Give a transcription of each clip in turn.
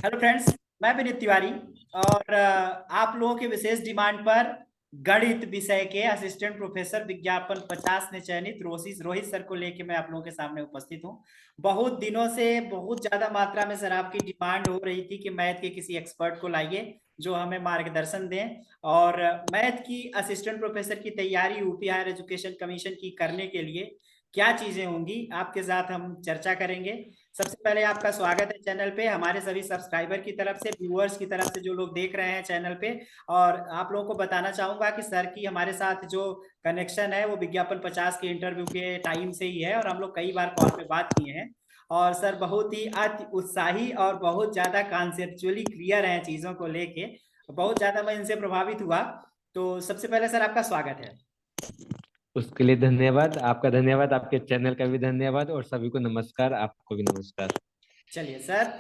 Hello friends, मैं विनीत तिवारी। और आप लोगों के विशेष डिमांड पर गणित विषय के असिस्टेंट प्रोफेसर विज्ञापन 50 ने चयनित रोहित रोहित सर को लेके मैं आप लोगों के सामने उपस्थित हूँ। बहुत दिनों से बहुत ज्यादा मात्रा में सर आपकी डिमांड हो रही थी कि मैथ के किसी एक्सपर्ट को लाइए जो हमें मार्गदर्शन दें। और मैथ की असिस्टेंट प्रोफेसर की तैयारी यूपी हायर एजुकेशन कमीशन की करने के लिए क्या चीजें होंगी आपके साथ हम चर्चा करेंगे। सबसे पहले आपका स्वागत है चैनल पे, हमारे सभी सब्सक्राइबर की तरफ से, व्यूअर्स की तरफ से जो लोग देख रहे हैं चैनल पे। और आप लोगों को बताना चाहूंगा कि सर की हमारे साथ जो कनेक्शन है वो विज्ञापन 50 के इंटरव्यू के टाइम से ही है और हम लोग कई बार कॉल पे बात किए हैं। और सर बहुत ही अति उत्साही और बहुत ज्यादा कॉन्सेप्चुअली क्लियर हैं चीजों को लेके। बहुत ज्यादा मैं इनसे प्रभावित हुआ। तो सबसे पहले सर आपका स्वागत है। उसके लिए धन्यवाद, आपका धन्यवाद, आपके चैनल का भी धन्यवाद और सभी को नमस्कार, आपको भी नमस्कार। चलिए सर,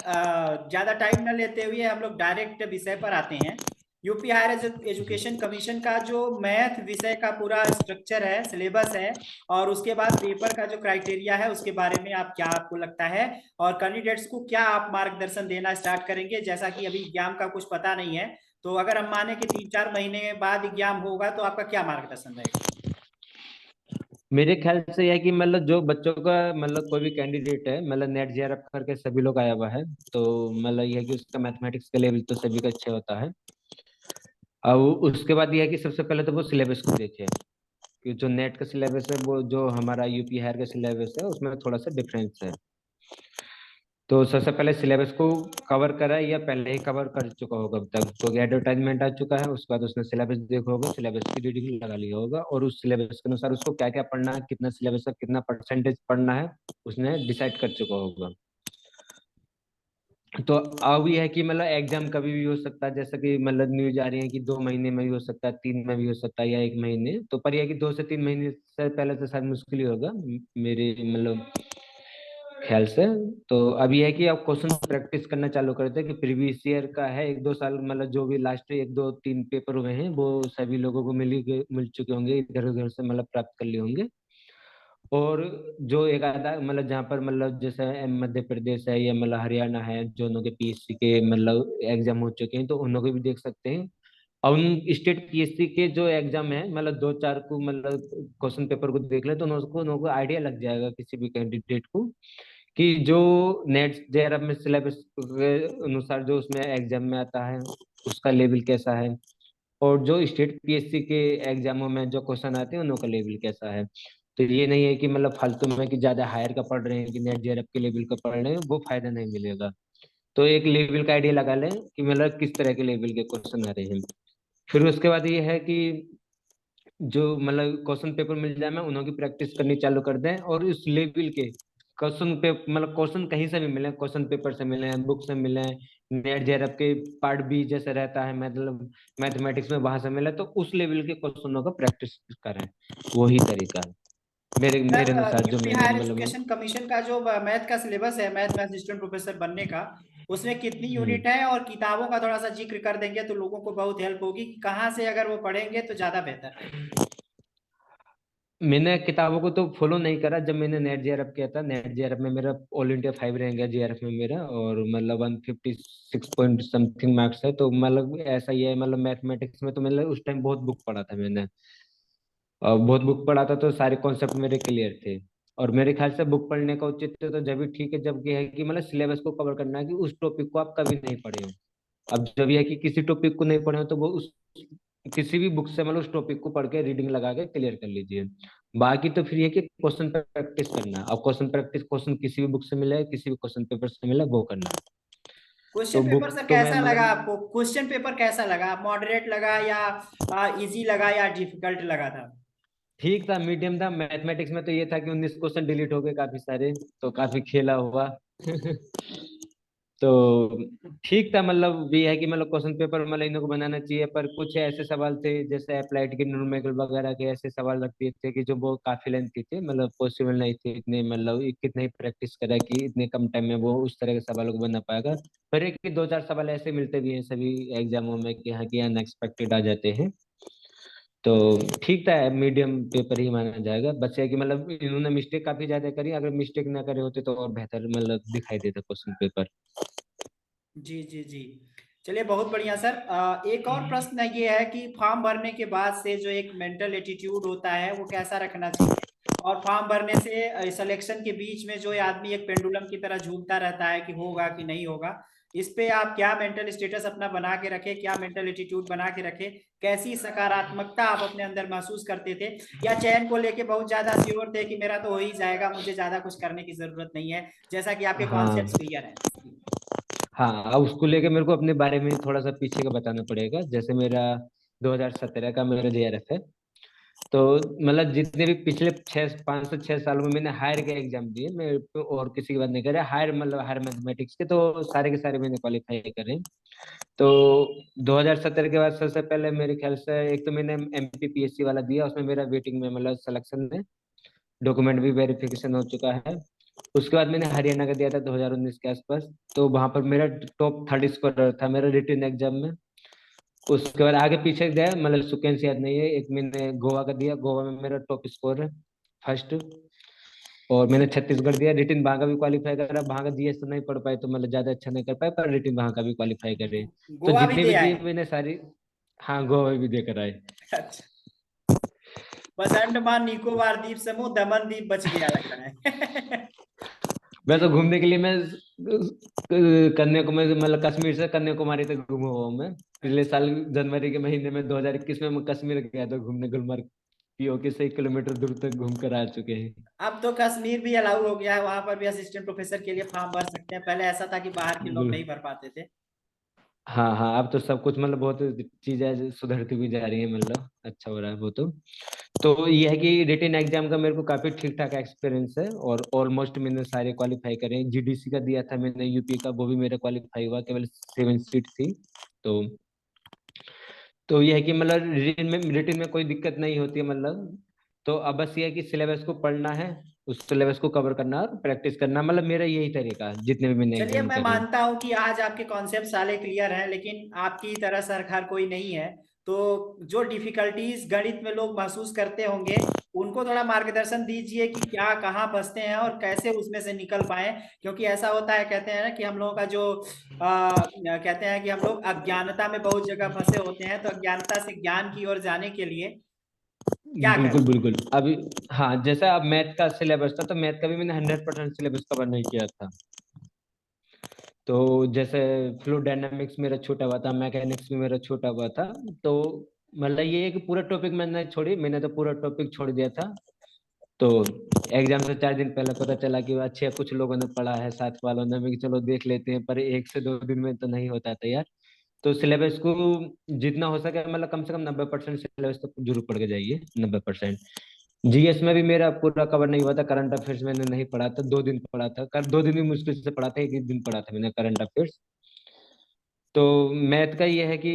ज्यादा टाइम न लेते हुए हम लोग डायरेक्ट विषय पर आते हैं। यूपी हायर जी। एजुकेशन कमीशन का जो मैथ विषय का पूरा स्ट्रक्चर है, सिलेबस है, और उसके बाद पेपर का जो क्राइटेरिया है उसके बारे में आप क्या आपको लगता है, और कैंडिडेट्स को क्या आप मार्गदर्शन देना स्टार्ट करेंगे, जैसा कि अभी एग्जाम का कुछ पता नहीं है। तो अगर हम माने कि 3-4 महीने बाद एग्जाम होगा तो आपका क्या मार्गदर्शन रहेगा। मेरे ख्याल से यह है कि मतलब जो बच्चों का मतलब कोई भी कैंडिडेट है, मतलब नेट जेआरएफ करके सभी लोग आया हुआ है, तो मतलब यह है कि उसका मैथमेटिक्स का लेवल तो सभी का अच्छा होता है। अब उसके बाद यह है कि सबसे पहले तो वो सिलेबस को देखे कि जो नेट का सिलेबस है वो जो हमारा यूपी हायर का सिलेबस है उसमें थोड़ा सा डिफरेंस है। तो सबसे पहले सिलेबस को कवर करा है या पहले ही कवर कर चुका होगा अब तक, तो एडवर्टाइजमेंट आ चुका है, उसके बाद उसने सिलेबस देखा होगा, सिलेबस की रीडिंग लगा लिया होगा और उस सिलेबस के अनुसार उसको क्या क्या पढ़ना है, कितना सिलेबस का कितना परसेंटेज पढ़ना है उसने डिसाइड कर चुका होगा। तो अब ये है कि मतलब एग्जाम कभी भी हो सकता है, जैसा कि मतलब न्यूज आ रही है कि 2 महीने में भी हो सकता है, 3 में भी हो सकता है या 1 महीने, तो पर यह है कि 2 से 3 महीने से पहले तो शायद मुश्किल ही होगा मेरे मतलब ख्याल से। तो अब ये है कि आप क्वेश्चन प्रैक्टिस करना चालू कर दे कि प्रीवियस ईयर का है 1-2 साल, मतलब जो भी लास्ट 1-2-3 पेपर हुए हैं वो सभी लोगों को मिल चुके होंगे, इधर उधर से मतलब प्राप्त कर लिए होंगे। और जो एक आधा मतलब जहाँ पर मतलब जैसे मध्य प्रदेश है या मतलब हरियाणा है, जो उनके पीएससी के मतलब एग्जाम हो चुके हैं तो उन लोग भी देख सकते हैं। और उन स्टेट पीएससी के जो एग्जाम है मतलब 2-4 को मतलब क्वेश्चन पेपर को देख ले तो उनको आइडिया लग जाएगा किसी भी कैंडिडेट को कि जो नेट जेआरएफ में सिलेबस के अनुसार जो उसमें एग्जाम में आता है उसका लेवल कैसा है, और जो स्टेट पीएससी के एग्जामों में जो क्वेश्चन आते हैं उनका लेवल कैसा है। तो ये नहीं है कि मतलब फालतू में कि ज्यादा हायर का पढ़ रहे हैं कि नेट जेआरएफ के लेवल का पढ़ रहे हैं, वो फायदा नहीं मिलेगा। तो एक लेवल का आइडिया लगा लें कि मतलब किस तरह के लेवल के क्वेश्चन आ रहे हैं। फिर उसके बाद ये है कि जो मतलब क्वेश्चन पेपर मिल जाए में उन्हों की प्रैक्टिस करनी चालू कर दें, और उस लेवल के क्वेश्चन पे मतलब क्वेश्चन कहीं से भी मिले, क्वेश्चन पेपर से मिले, बुक से मिले, नेट जेआरएफ के पार्ट बी जैसे रहता है मतलब मैथमेटिक्स में वहां से मिले, तो उस लेवल के क्वेश्चनों का प्रैक्टिस करें। वही तरीका है मेरे मेरे सर, अनुसार, जो यूपी मैंने हायर मतलब। एजुकेशन कमीशन का जो मैथ का सिलेबस है, मैथ में असिस्टेंट प्रोफेसर बनने का, उसमें कितनी हम्म। यूनिट है, और किताबों का थोड़ा सा जिक्र कर देंगे तो लोगों को बहुत हेल्प होगी कि कहाँ से अगर वो पढ़ेंगे तो ज्यादा बेहतर रहेगा। मैंने किताबों को तो फॉलो नहीं करा, जब मैंने नेट जेआरएफ किया था, नेट जेआरएफ में मेरा ऑल इंडिया 5 रैंक है जेआरएफ में मेरा, और मतलब 156 पॉइंट समथिंग मार्क्स है, तो मतलब ऐसा ही है मतलब मैथमेटिक्स में तो मतलब उस टाइम बहुत बुक पढ़ा था मैंने, और बहुत बुक पढ़ा था तो सारे कॉन्सेप्ट मेरे क्लियर थे। और मेरे ख्याल से बुक पढ़ने का उचित तो जब भी ठीक है जब ये है कि मतलब सिलेबस को कवर करना है कि उस टॉपिक को आप कभी नहीं पढ़े हो। अब जब ये है कि किसी टॉपिक को नहीं पढ़े हो तो वो उस किसी भी बुक से मतलब उस टॉपिक को पढ़ के रीडिंग लगा के क्लियर कर लीजिए। बाकी तो फिर ये कि क्वेश्चन प्रैक्टिस करना, अब क्वेश्चन प्रैक्टिस क्वेश्चन किसी भी बुक से मिले किसी भी क्वेश्चन पेपर से मिले वो करना है। तो क्वेश्चन पेपर बुक सर तो मैं कैसा लगा मतलब आपको, क्वेश्चन पेपर कैसा लगा, मॉडरेट लगा या इजी लगा या डिफिकल्ट लगा था। ठीक था, मीडियम था। मैथमेटिक्स में तो ये था कि 19 क्वेश्चन डिलीट हो गए काफी सारे, तो काफी खेला हुआ। तो ठीक था, मतलब ये है कि मतलब क्वेश्चन पेपर मतलब इन लोगों को बनाना चाहिए, पर कुछ ऐसे सवाल थे जैसे अप्लाइड के न्यूमेरिकल वगैरह के ऐसे सवाल रखते थे कि जो वो काफी लेंथी थे, मतलब पॉसिबल नहीं थे इतने, मतलब कितने ही प्रैक्टिस करा कि इतने कम टाइम में वो उस तरह के सवालों को बना पाएगा। पर एक कि 2-4 सवाल ऐसे मिलते भी हैं सभी एग्जामों में कि हाँ कि अनएक्सपेक्टेड आ जाते हैं। तो ठीक था, मीडियम पेपर ही माना जाएगा। बस ये कि मतलब इन्होंने मिस्टेक काफी ज्यादा करी, अगर मिस्टेक ना करे होते तो और बेहतर मतलब दिखाई देता क्वेश्चन पेपर। जी जी जी। चलिए बहुत बढ़िया सर। एक और प्रश्न ये है कि फॉर्म भरने के बाद से जो एक मेंटल एटीट्यूड होता है वो कैसा रखना चाहिए, और फॉर्म भरने से सिलेक्शन के बीच में जो ये आदमी एक पेंडुलम की तरह झूलता रहता है कि होगा कि नहीं होगा, इस पे आप क्या मेंटल स्टेटस अपना बना के रखे, क्या मेंटल एटीट्यूड बना के रखे, कैसी सकारात्मकता आप अपने अंदर महसूस करते थे, या चयन को लेके बहुत ज्यादा श्योर थे कि मेरा तो हो ही जाएगा, मुझे ज्यादा कुछ करने की जरूरत नहीं है, जैसा कि आपके हाँ कॉन्सेप्ट क्लियर है। हाँ, अब उसको लेके मेरे को अपने बारे में थोड़ा सा पीछे का बताना पड़ेगा। जैसे मेरा 2017 का मेरा जेआरएफ है। तो मतलब जितने भी पिछले 5 से 6 सालों में मैंने हायर के एग्जाम दिए, मैं और किसी की बात नहीं कर रहा, हायर मतलब हायर मैथमेटिक्स के, तो सारे के सारे मैंने क्वालिफाई करे। तो 2017 के बाद सबसे पहले मेरे ख्याल से एक तो मैंने एमपीपीएससी वाला दिया, उसमें मेरा वेटिंग में मतलब सिलेक्शन में डॉक्यूमेंट भी वेरिफिकेशन हो चुका है। उसके बाद मैंने हरियाणा का दिया था 2019 के आसपास। तो वहां पर मेरा टॉप थर्ड स्कोर था मेरा रिटन एग्जाम में। उसके बाद आगे पीछे गया मतलब सिक्वेंस याद नहीं है, एक मैंने गोवा का दिया, गोवा में मेरा टॉप स्कोर है फर्स्ट। और मैंने छत्तीसगढ़ दिया, रिटिन वहां का भी क्वालिफाई करा, वहां का जीएस तो नहीं पढ़ पाए तो मतलब ज्यादा अच्छा नहीं कर पाए, पर रिटिन वहां का भी क्वालिफाई करे। तो गोवा भी जितने दे भी आए। दिए मैंने सारी, हाँ गोवा भी देकर आए। अच्छा। बस अंडमान निकोबार द्वीप समूह दमन द्वीप बच गया लगता है। मैं जी। तो घूमने के लिए मैं कन्याकुमारी मतलब कश्मीर से कन्याकुमारी तक घूमा हुआ हूँ मैं। पिछले अच्छा। साल जनवरी के महीने में 2021 में मैं कश्मीर गया था घूमने, गुलमर्ग पीओके से 1 किलोमीटर दूर तक घूम कर आ चुके हैं। अब तो कश्मीर भी अलाउ हो गया है, वहां पर भी असिस्टेंट प्रोफेसर के लिए फॉर्म भर सकते हैं, पहले ऐसा था कि बाहर के लोग गुल नहीं भर पाते थे। हाँ हाँ, अब तो सब कुछ मतलब बहुत चीजें सुधरती हुई जा रही है, मतलब अच्छा हो रहा है वो तो ये है कि रिटेन एग्जाम का मेरे को काफी ठीक ठाक एक्सपीरियंस है, और ऑलमोस्ट मैंने सारे क्वालिफाई करे हैं। जीडीसी का दिया था मैंने यूपी का, वो भी मेरा क्वालिफाई हुआ, केवल 7 सीट थी। तो ये है कि मतलब रिटेन में कोई दिक्कत नहीं होती है मतलब। तो अब बस ये है कि सिलेबस को पढ़ना है, उस सिलेबस को कवर करना और प्रैक्टिस करना, मतलब मेरा यही तरीका है जितने भी मैंने चलिए एग्जाम मैं करे। मानता हूं कि आज आपके कॉन्सेप्ट सारे क्लियर हैं, लेकिन आपकी तरह सरकार कोई नहीं है, तो जो डिफिकल्टीज गणित में लोग महसूस करते होंगे उनको थोड़ा मार्गदर्शन दीजिए कि क्या कहाँ फंसते हैं और कैसे उसमें से निकल पाए। क्योंकि ऐसा होता है, कहते हैं ना कि हम लोगों का जो कहते हैं कि हम लोग अज्ञानता में बहुत जगह फंसे होते हैं, तो अज्ञानता से ज्ञान की ओर जाने के लिए क्या बिल्कुल करें। बिल्कुल। अभी हाँ, जैसा अब मैथ का सिलेबस था, तो मैथ का भी मैंने 100% सिलेबस कवर नहीं किया था। तो जैसे फ्लूइड डायनामिक्स मेरा छूटा हुआ था, मैकेनिक्स भी मेरा छूटा हुआ था। तो मतलब ये है कि पूरा टॉपिक मैंने छोड़ी, मैंने तो पूरा टॉपिक छोड़ दिया था। तो एग्जाम से 4 दिन पहले पता चला कि अच्छे कुछ लोगों ने पढ़ा है साथ वालों ने, मैं कि चलो देख लेते हैं, पर 1 से 2 दिन में तो नहीं होता था यार। तो सिलेबस को जितना हो सके मतलब कम से कम 90% सिलेबस तो जरूर पढ़ के जाइए, 90%। जीएस में भी मेरा पूरा कवर नहीं हुआ था, करंट अफेयर्स मैंने नहीं पढ़ा था, 2 दिन पढ़ा था, कर 2 दिन भी मुश्किल से पढ़ा था, एक ही दिन पढ़ा था मैंने करंट अफेयर्स। तो मैथ का ये है कि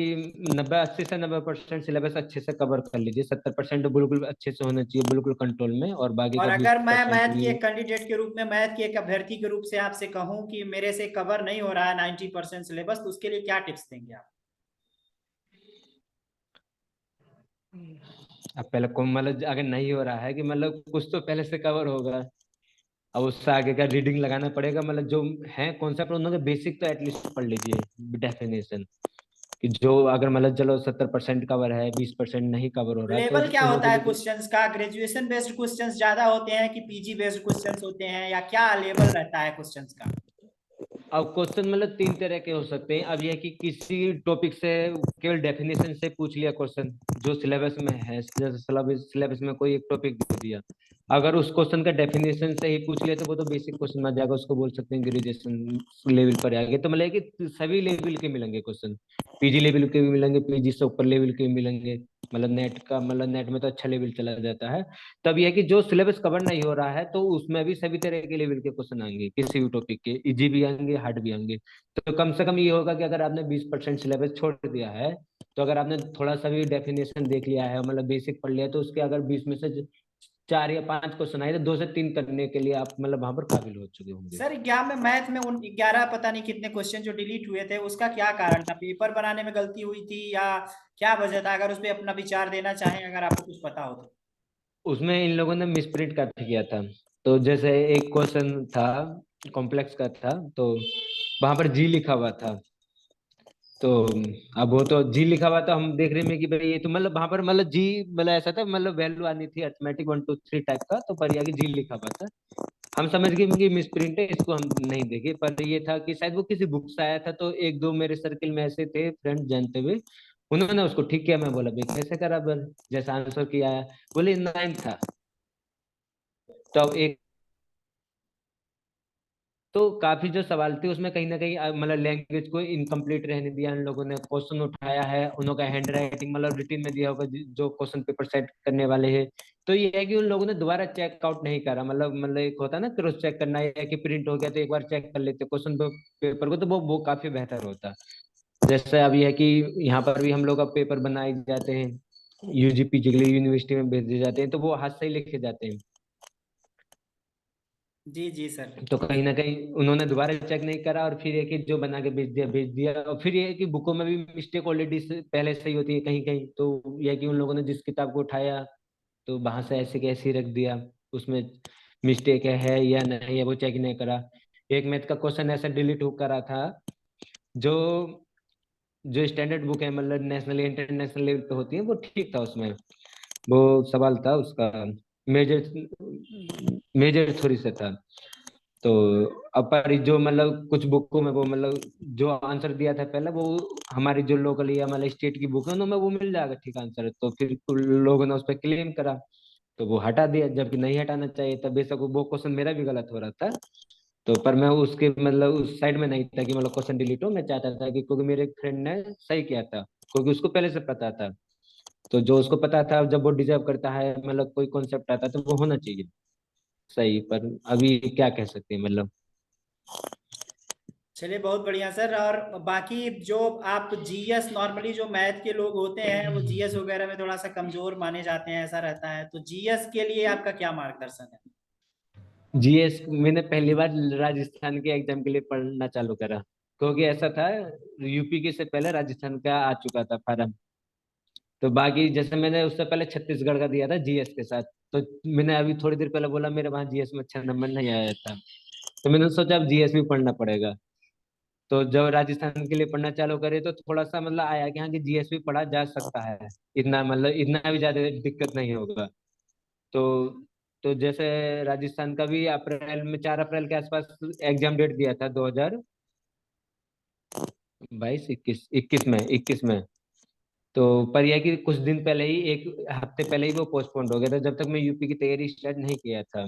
80 से 90% सिलेबस अच्छे से कवर कर लीजिए, 70% तो बिल्कुल अच्छे से होना चाहिए, बिल्कुल कंट्रोल में, और बाकी और का बीस अगर मैं परसेंट मैथ की भी। एक कैंडिडेट के रूप में, मैथ के एक अभ्यर्थी के रूप से आपसे कहूं कि मेरे से कवर नहीं हो रहा है 90% सिलेबस, तो उसके लिए क्या टिप्स देंगे आप। अब पहले को मतलब अगर नहीं हो रहा है कि मतलब कुछ तो पहले से कवर होगा। अब उससे आगे का रीडिंग लगाना पड़ेगा, मतलब जो है कॉन्सेप्ट उनका बेसिक तो एटलीस्ट पढ़ लीजिए, डेफिनेशन। कि जो अगर मतलब चलो 70% कवर है, 20% नहीं कवर हो रहा, तो लेवल क्या उन्हों होता के है लिए क्वेश्चंस का, ग्रेजुएशन बेस्ड क्वेश्चंस ज्यादा होते हैं कि पीजी बेस्ड क्वेश्चंस होते हैं, या क्या लेवल रहता है क्वेश्चंस का। अब क्वेश्चन मतलब 3 तरह के हो सकते हैं। अब यह कि किसी टॉपिक से केवल डेफिनेशन से पूछ लिया क्वेश्चन जो सिलेबस में है, जैसे सिलेबस में कोई एक टॉपिक दे दिया, अगर उस क्वेश्चन का डेफिनेशन से ही पूछ लिया तो वो तो बेसिक क्वेश्चन आ जाएगा, उसको बोल सकते हैं ग्रेजुएशन लेवल पर आएंगे। तो मतलब कि सभी लेवल के मिलेंगे क्वेश्चन, पीजी लेवल के भी मिलेंगे, पीजी से ऊपर लेवल के भी मिलेंगे। मतलब नेट का मतलब नेट में तो अच्छा लेवल चला जाता है। तब यह है कि जो सिलेबस कवर नहीं हो रहा है तो उसमें भी सभी तरह के लेवल के क्वेश्चन आएंगे, किसी भी टॉपिक के, इजी भी आएंगे हार्ड भी आएंगे। तो कम से कम ये होगा कि अगर आपने 20% सिलेबस छोड़ दिया है, तो अगर आपने थोड़ा सा भी डेफिनेशन देख लिया है मतलब बेसिक पढ़ लिया है, तो उसके अगर 20 में से 4 या 5 क्वेश्चन आए थे, 2 से 3 करने के लिए आप मतलब वहां पर काबिल हो चुके होंगे। सर एग्जाम में मैथ में उन 11 पता नहीं कितने क्वेश्चन जो डिलीट हुए थे, उसका क्या कारण था? पेपर बनाने में गलती हुई थी या क्या वजह था? अगर उस पर अपना विचार देना चाहें, अगर आपको कुछ पता हो तो। उसमें इन लोगों ने मिसप्रिंट काफी किया था। तो जैसे एक क्वेश्चन था, कॉम्प्लेक्स का था, तो वहां पर जी लिखा हुआ था। तो अब वो तो जी लिखा हुआ था, हम देख रहे हैं कि भाई ये तो मतलब वहां पर मतलब जी मतलब ऐसा था, मतलब वैल्यू आनी थी अर्थमेटिक 1 2 3 टाइप का, तो पर कि जी लिखा हुआ था। हम समझ गए कि मिस प्रिंट है, इसको हम नहीं देखे। पर ये था कि शायद वो किसी बुक से आया था, तो एक दो मेरे सर्किल में ऐसे थे फ्रेंड जानते हुए, उन्होंने उसको ठीक किया। मैं बोला भाई कैसे करा बर, जैसा आंसर किया है, बोले 9 था। तो अब एक तो काफी जो सवाल थे उसमें कहीं ना कहीं मतलब लैंग्वेज को इनकम्प्लीट रहने दिया इन लोगों ने। क्वेश्चन उठाया है उन्होंने हैंड राइटिंग मतलब रिटिन में दिया होगा जो क्वेश्चन पेपर सेट करने वाले हैं। तो ये है कि उन लोगों ने दोबारा चेकआउट नहीं करा, मतलब एक होता है ना क्रॉस चेक करना, है कि प्रिंट हो गया तो एक बार चेक कर लेते क्वेश्चन पेपर को, तो वो काफी बेहतर होता। जैसे अब ये है कि यहाँ पर भी हम लोग अब पेपर बनाए जाते हैं, यूजी पीजी के लिए यूनिवर्सिटी में भेजे जाते हैं, तो वो हाथ से ही लिखे जाते हैं। जी जी सर। तो कहीं ना कहीं उन्होंने दोबारा चेक नहीं करा, और फिर ये कि जो बना के भेज दिया। और फिर ये है कि बुकों में भी मिस्टेक ऑलरेडी पहले से ही होती है कहीं कहीं, तो ये है कि उन लोगों ने जिस किताब को उठाया तो वहां से ऐसे कैसे ही रख दिया, उसमें मिस्टेक है या नहीं है वो चेक नहीं करा। एक मैथ का क्वेश्चन ऐसा डिलीट हो करा था, जो जो स्टैंडर्ड बुक है मतलब नेशनल इंटरनेशनल लेवल पे होती है वो ठीक था उसमें। वो सवाल था उसका मेजर मेजर थ्योरी से था। तो अपर जो मतलब कुछ बुकों में वो मतलब जो आंसर दिया था पहले, वो हमारी जो लोकल या मतलब स्टेट की बुक है उनमें वो मिल जाएगा ठीक आंसर। तो फिर लोगों ने उस पर क्लेम करा, तो वो हटा दिया, जबकि नहीं हटाना चाहिए था। बेशक वो क्वेश्चन मेरा भी गलत हो रहा था, तो पर मैं उसके मतलब उस साइड में नहीं था कि मतलब क्वेश्चन डिलीट हो। मैं चाहता था कि क्योंकि मेरे फ्रेंड ने सही किया था, क्योंकि उसको पहले से पता था। तो जो उसको पता था, जब वो डिजर्व करता है मतलब कोई कॉन्सेप्ट आता है तो वो होना चाहिए सही। पर अभी क्या कह सकते हैं मतलब। चलिए बहुत बढ़िया सर। और बाकी जो आप जीएस, नॉर्मली जो मैथ के लोग होते हैं वो जीएस वगैरह में थोड़ा सा कमजोर माने जाते हैं, ऐसा रहता है, तो जीएस के लिए आपका क्या मार्गदर्शन है? जीएस मैंने पहली बार राजस्थान के एग्जाम के लिए पढ़ना चालू करा, क्योंकि ऐसा था यूपी के से पहले राजस्थान का आ चुका था फार्म। तो बाकी जैसे मैंने उससे पहले छत्तीसगढ़ का दिया था जीएस के साथ, तो मैंने अभी थोड़ी देर पहले बोला मेरे वहाँ जीएस में अच्छा नंबर नहीं आया था, तो मैंने सोचा अब जीएस भी पढ़ना पड़ेगा। तो जब राजस्थान के लिए पढ़ना चालू करे तो थोड़ा सा मतलब आया कि हाँ कि जीएस भी पढ़ा जा सकता है, इतना मतलब इतना भी ज्यादा दिक्कत नहीं होगा। तो तो जैसे राजस्थान का भी अप्रैल में 4 अप्रैल के आसपास एग्जाम डेट दिया था 2022 21 में। तो पर यह है कि कुछ दिन पहले ही, एक हफ्ते पहले ही वो पोस्टपोन्ड हो गया था, जब तक मैं यूपी की तैयारी स्टार्ट नहीं किया था।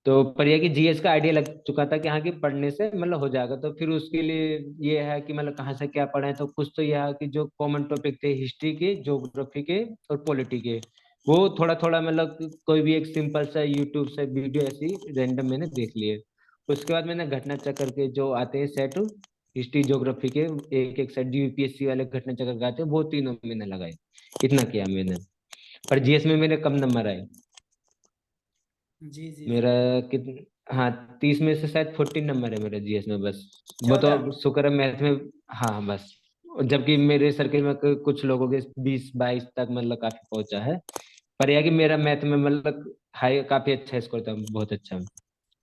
तो पर यह है कि जीएस का आइडिया लग चुका था कि हाँ कि पढ़ने से मतलब हो जाएगा। तो फिर उसके लिए ये है कि मतलब कहाँ से क्या पढ़े, तो कुछ तो यह है कि जो कॉमन टॉपिक थे हिस्ट्री के, ज्योग्राफी के और पॉलिटी के, वो थोड़ा थोड़ा मतलब कोई भी एक सिंपल सा यूट्यूब से वीडियो ऐसी रैंडम मैंने देख लिए। उसके बाद मैंने घटना चक्र के जो आते हैं सेट, हिस्ट्री ज्योग्राफी के एक एक सेट, यूपीएससी वाले घटना चक्र के आते हैं, वो तीनों मैंने लगाए। इतना किया मैंने। पर जीएस में मेरे कम नंबर आए। जी जी मेरा जी। कित हाँ 30 में से शायद 14 नंबर है मेरा जीएस में बस। वो तो 14। शुक्र है मैथ में। हाँ बस। जबकि मेरे सर्किल में कुछ लोगों के 20 22 तक मतलब काफी पहुंचा है। पर यह है कि मेरा मैथ में मतलब हाई काफी अच्छा स्कोर था, बहुत अच्छा,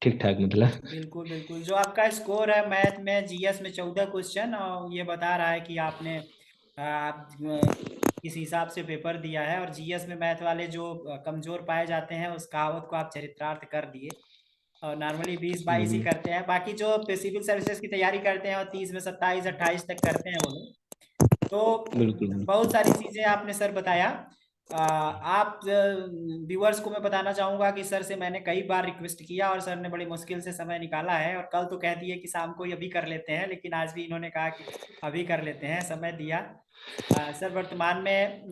ठीक ठाक मतलब। बिल्कुल बिल्कुल, जो आपका स्कोर है मैथ में जीएस में 14 क्वेश्चन, और ये बता रहा है कि आपने आप किस हिसाब से पेपर दिया है। और जीएस में मैथ वाले जो कमजोर पाए जाते हैं उस कहावत को आप चरितार्थ कर दिए। और नॉर्मली 20 22 ही हम्म, करते हैं, बाकी जो सिविल सर्विसेज की तैयारी करते हैं और 30 में 27 28 तक करते हैं वो लोग। तो बिल्कुल बिल्कुल। बहुत सारी चीजें आपने सर बताया। आप व्यूअर्स को मैं बताना चाहूंगा कि सर से मैंने कई बार रिक्वेस्ट किया और सर ने बड़ी मुश्किल से समय निकाला है, और कल तो कह दिए कि शाम को ही अभी कर लेते हैं, लेकिन आज भी इन्होंने कहा कि अभी कर लेते हैं, समय दिया। सर वर्तमान में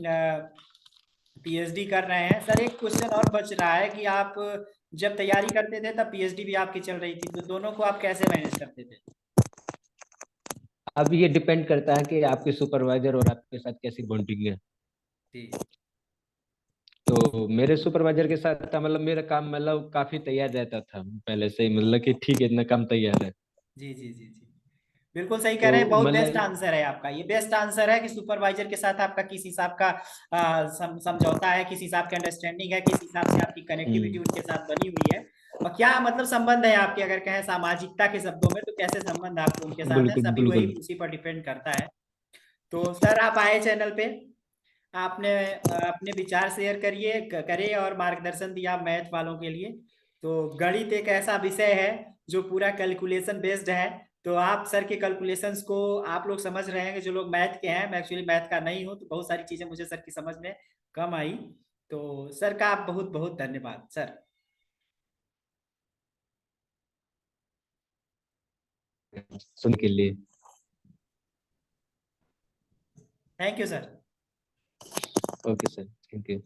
पीएचडी कर रहे हैं। सर एक क्वेश्चन और बच रहा है कि आप जब तैयारी करते थे तब पीएचडी भी आपकी चल रही थी, तो दोनों को आप कैसे मैनेज करते थे? अब ये डिपेंड करता है कि आपके सुपरवाइजर और आपके साथ कैसी बॉन्डिंग है। जी तो मेरे सुपरवाइजर के साथ था, मतलब मेरा काम मतलब काफी तैयार रहता था पहले से ही, मतलब कि ठीक है इतना काम तैयार है। जी जी जी जी, बिल्कुल सही कह तो रहे हैं। बहुत बेस्ट मतलब आंसर है आपका, ये बेस्ट आंसर है कि सुपरवाइजर के साथ आपका किस हिसाब का समझौता है, किस हिसाब की अंडरस्टैंडिंग है, किस हिसाब से आपकी कनेक्टिविटी हम्म, उनके साथ बनी हुई है, और क्या मतलब संबंध है आपके, अगर कहें सामाजिकता के शब्दों में, तो कैसे संबंध आपके उनके साथ है, बिल्कुल सभी वही बिल्कुल। उसी पर डिपेंड करता है। तो सर आप आए चैनल पे, आपने अपने विचार शेयर करे और मार्गदर्शन दिया मैथ वालों के लिए। तो गणित एक ऐसा विषय है जो पूरा कैलकुलेशन बेस्ड है। तो आप सर के कैलकुलेशंस को आप लोग समझ रहे हैं कि जो लोग मैथ के हैं, मैं एक्चुअली मैथ का नहीं हूँ, तो बहुत सारी चीजें मुझे सर की समझ में कम आई। तो सर का आप बहुत बहुत धन्यवाद सर। सुन के लिए। Thank you sir. Okay sir, thank you.